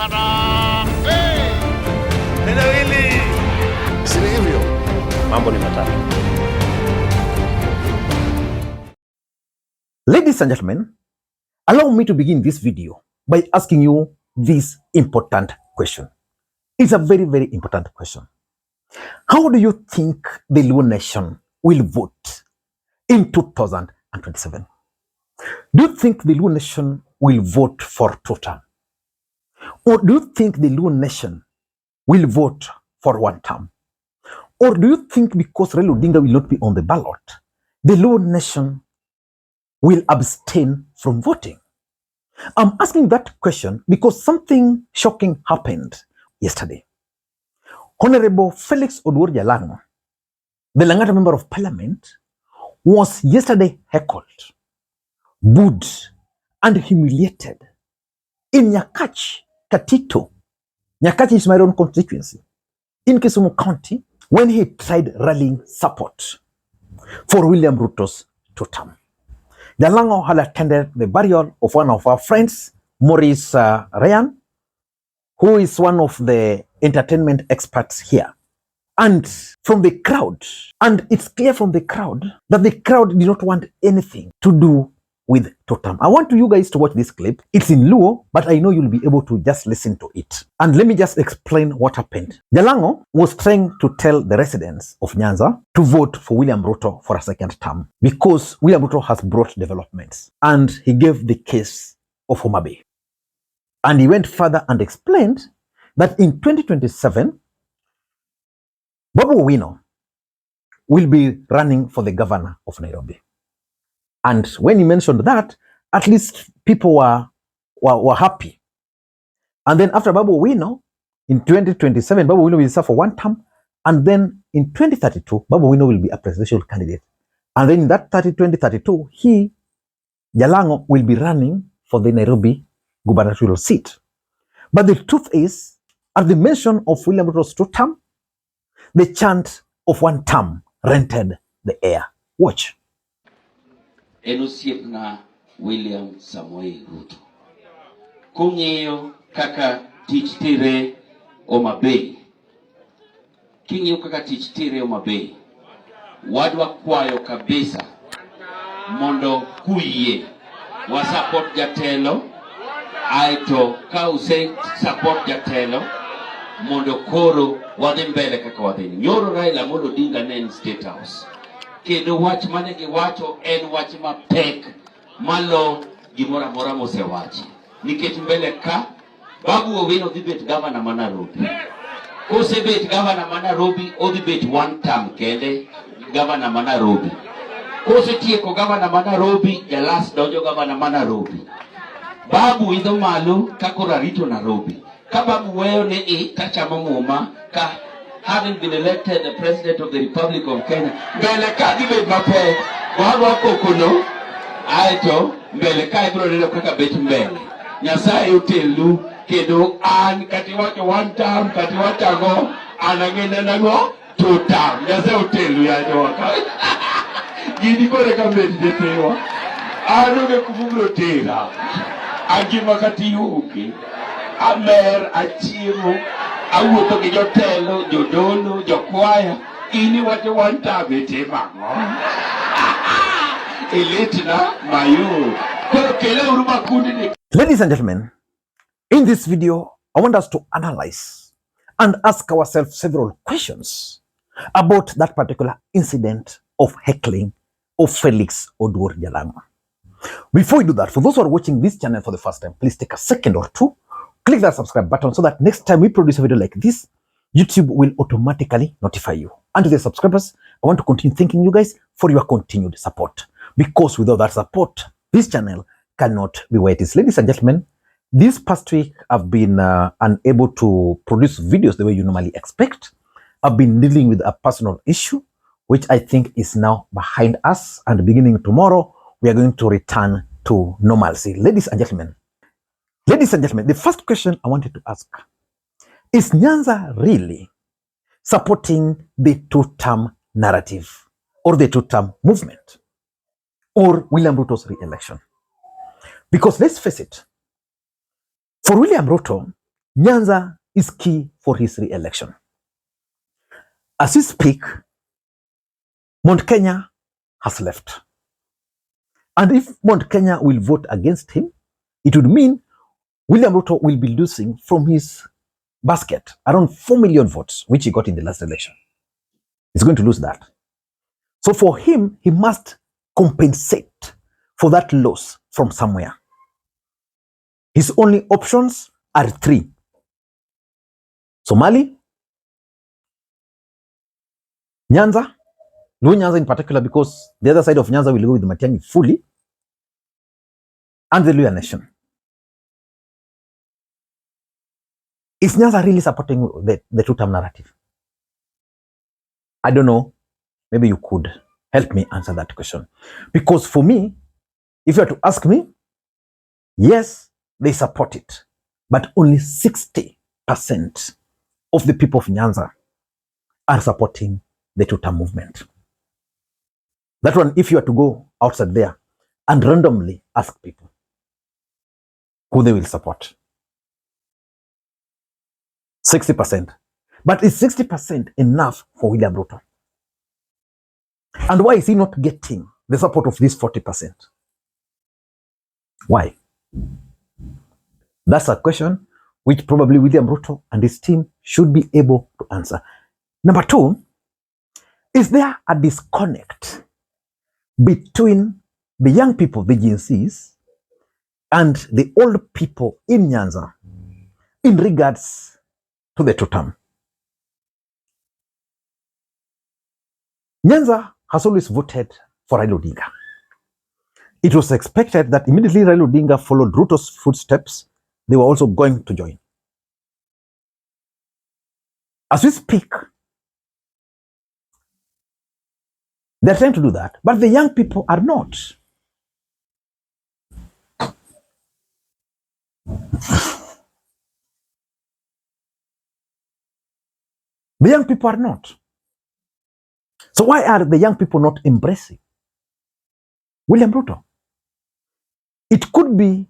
Harambee! Neno hili si hivyo. Mambo ni matatu. Ladies and gentlemen, allow me to begin this video by asking you this important question. It's a very, very important question. How do you think the Luo nation will vote in 2027? Do you think the Luo nation will vote for two-term? Or do you think the Luo nation will vote for one term? Or do you think because Raila Odinga will not be on the ballot, the Luo nation will abstain from voting? I'm asking that question because something shocking happened yesterday. Honorable Felix Oduor Jalang'o, the Lang'ata member of parliament, was yesterday heckled, booed, and humiliated in Nyakach, Katito. Nyakach is my own constituency in Kisumu County when he tried rallying support for William Ruto's two-term. Jalang'o had attended the burial of one of our friends, Maurice Ryan, who is one of the entertainment experts here. And from the crowd, and it's clear from the crowd that the crowd did not want anything to do with two-term. I want you guys to watch this clip. It's in Luo, but I know you'll be able to just listen to it. And let me just explain what happened. Jalang'o was trying to tell the residents of Nyanza to vote for William Ruto for a second term because William Ruto has brought developments. And he gave the case of Homa Bay. And he went further and explained that in 2027, Babu Owino will be running for the governor of Nairobi. And when he mentioned that, at least people were happy. And then after Babu Owino, in 2027, Babu Owino will serve for one term. And then in 2032, Babu Owino will be a presidential candidate. And then in that 2032, Jalang'o, will be running for the Nairobi gubernatorial seat. But the truth is, at the mention of William Ruto's two-term, the chant of one term rented the air. Watch. Enusiepna William Samoei Ruto. Kung'eyo kaka tich tire Homa Bay. King'eyo kaka tich tire Homa Bay. Wadwa kwayo kabisa mondo kuyie wa support jatelo aito ka use support jatelo mondo koro wadhi mbele kaka wadhi. Nyoro Raila Odinga ne State House. Kendo wach mane giwacho en wach mapek malo gimora mora mosewachi. Nikech mbele ka Babu Owino dhi bet governor ma Nairobi. Kose bet governor ma Nairobi, odhi bet one term kende governor ma Nairobi. Kose tieko governor ma Nairobi, Jalas donjo governor ma Nairobi. Babu idho malo kakora rito Nairobi. Ka Babu weyo ne kachamo muma ka having been elected the President of the Republic of Kenya, mbele ka gibe mape, wadwa kokono, aito, mbele ka ibro nilo kaka bet mbele. Nyasaye utelu, kedo an, kati wacho one term, kati wacho go, anangene nago, two term. Nyasaye utelu ya waka. Gini kore kambeti jetewa. Anuge kumugro tera. Agima kati yuki. Amer, achiemo. Awuotho gi jotelo, jodolo, jokwaya, ini wacho one term ete mang'o. Elitna mayo. Koro kele uru makundi ni. Ladies and gentlemen, in this video, I want us to analyze and ask ourselves several questions about that particular incident of heckling of Felix Oduor Jalang'o. Before we do that, for those who are watching this channel for the first time, please take a second or two, click that subscribe button so that next time we produce a video like this, YouTube will automatically notify you. And to the subscribers, I want to continue thanking you guys for your continued support. Because without that support, this channel cannot be where it is. Ladies and gentlemen, this past week I've been unable to produce videos the way you normally expect. I've been dealing with a personal issue, which I think is now behind us. And beginning tomorrow, we are going to return to normalcy. Ladies and gentlemen, the first question I wanted to ask, is Nyanza really supporting the two-term narrative or the two-term movement or William Ruto's re-election? Because let's face it, for William Ruto, Nyanza is key for his re-election. As we speak, Mount Kenya has left. And if Mount Kenya will vote against him, it would mean William Ruto will be losing from his basket around 4 million votes, which he got in the last election. He's going to lose that. So for him, he must compensate for that loss from somewhere. His only options are three: Somali, Nyanza, Luo Nyanza in particular, because the other side of Nyanza will go with Matiang'i fully, and the Luo nation. Is Nyanza really supporting the two-term narrative? I don't know. Maybe you could help me answer that question. Because for me, if you were to ask me, yes, they support it, but only 60% of the people of Nyanza are supporting the two-term movement. That one, if you were to go outside there and randomly ask people who they will support, 60%. But is 60% enough for William Ruto? And why is he not getting the support of this 40%? Why? That's a question which probably William Ruto and his team should be able to answer. Number two, is there a disconnect between the young people, the Gen Zs, and the old people in Nyanza in regards to the two-term? Nyanza has always voted for Raila Odinga. It was expected that immediately Raila Odinga followed Ruto's footsteps, they were also going to join. As we speak, they're trying to do that, but the young people are not. The young people are not. So why are the young people not embracing William Ruto? It could be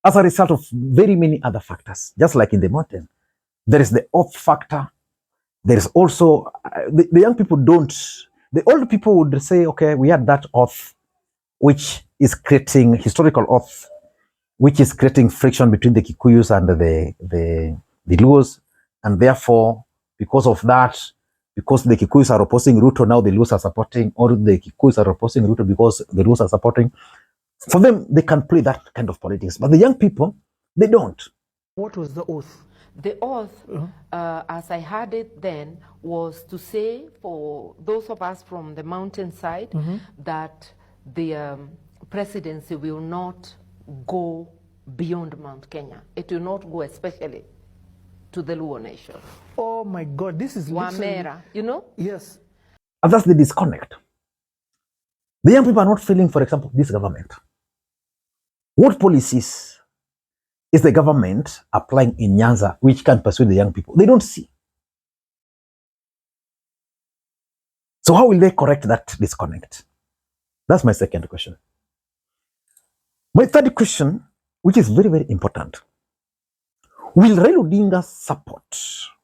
as a result of very many other factors, just like in the mountain. There is the oath factor. There is also, the young people don't, the old people would say, okay, we had that oath, which is creating historical oath, which is creating friction between the Kikuyus and the Luos. And therefore, because of that, because the Kikuyus are opposing Ruto, now the Luos are supporting, or the Kikuyus are opposing Ruto because the Luos are supporting. For them, they can play that kind of politics. But the young people, they don't. What was the oath? The oath, as I heard it then, was to say for those of us from the mountainside that the presidency will not go beyond Mount Kenya. It will not go especially to the Luo nation. Oh my God, this is Wamera, you know? Yes. And that's the disconnect. The young people are not feeling, for example, this government. What policies is the government applying in Nyanza which can persuade the young people? They don't see. So how will they correct that disconnect? That's my second question. My third question, which is very, very important. Will Raila Odinga's support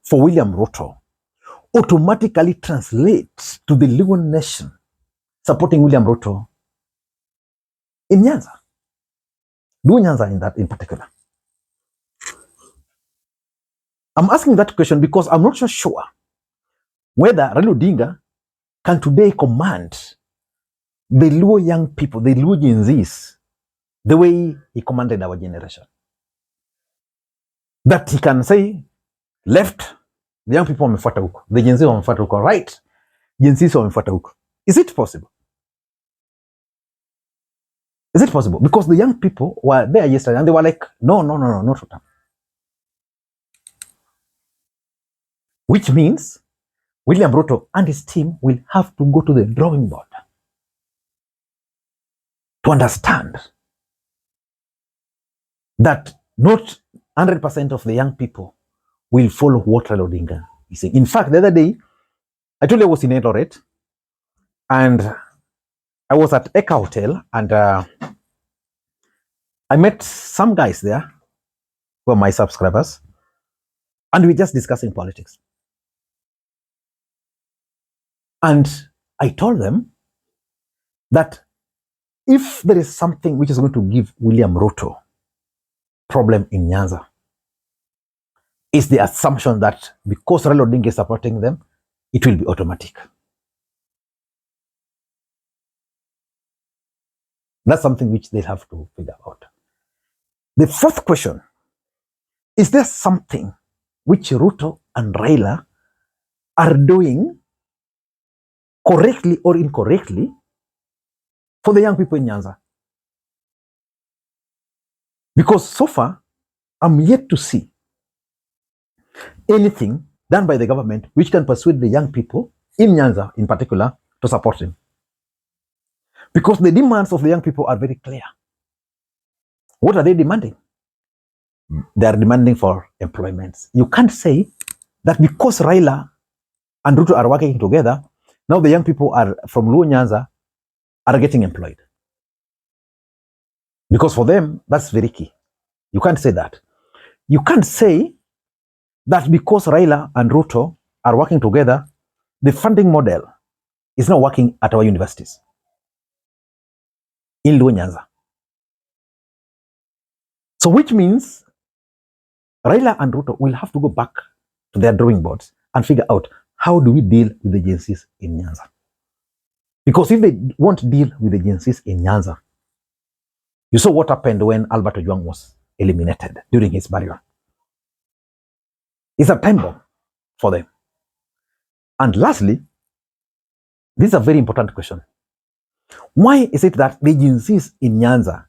for William Ruto automatically translate to the Luo nation supporting William Ruto in Nyanza? Luo Nyanza in that in particular. I'm asking that question because I'm not so sure whether Raila Odinga can today command the Luo young people, the Luo Gen Zs, the way he commanded our generation. That he can say, left, the young people wamefuata huko, the Gen Z wamefuata huko, right, Gen Zs wamefuata huko. Is it possible? Is it possible? Because the young people were there yesterday and they were like, no, not Ruto. Which means William Ruto and his team will have to go to the drawing board to understand that not 100% of the young people will follow what Raila Odinga is saying. In fact, the other day, I told you I was in Eldoret and I was at Eka Hotel and I met some guys there who are my subscribers. And we're just discussing politics. And I told them that if there is something which is going to give William Ruto problem in Nyanza, is the assumption that because Raila Odinga is supporting them, it will be automatic. That's something which they'll have to figure out. The fourth question, is there something which Ruto and Raila are doing correctly or incorrectly for the young people in Nyanza? Because so far, I'm yet to see anything done by the government which can persuade the young people in Nyanza in particular to support him. Because the demands of the young people are very clear. What are they demanding? They are demanding for employment. You can't say that because Raila and Ruto are working together, now the young people are from Luo Nyanza are getting employed. Because for them, that's very key. You can't say that. You can't say that because Raila and Ruto are working together, the funding model is not working at our universities in Luo Nyanza. So which means Raila and Ruto will have to go back to their drawing boards and figure out how do we deal with the agencies in Nyanza. Because if they won't deal with the agencies in Nyanza, you saw what happened when Albert Ojwang was eliminated during his burial. It's a time bomb for them. And lastly, this is a very important question. Why is it that the agencies in Nyanza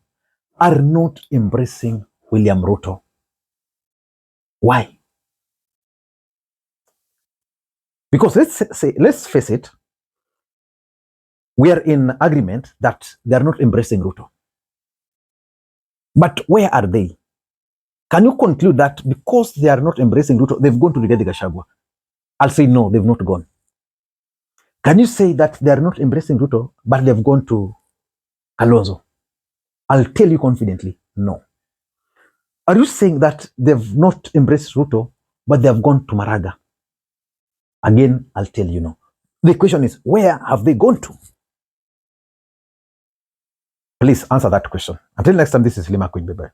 are not embracing William Ruto? Why? Because let's face it, we are in agreement that they are not embracing Ruto. But where are they? Can you conclude that because they are not embracing Ruto, they've gone to Rigathi Gachagua? I'll say no, they've not gone. Can you say that they are not embracing Ruto, but they've gone to Kalonzo? I'll tell you confidently, no. Are you saying that they've not embraced Ruto, but they have gone to Maraga? Again, I'll tell you no. The question is, where have they gone to? Please answer that question. Until next time, this is Makwiny. Bye-bye.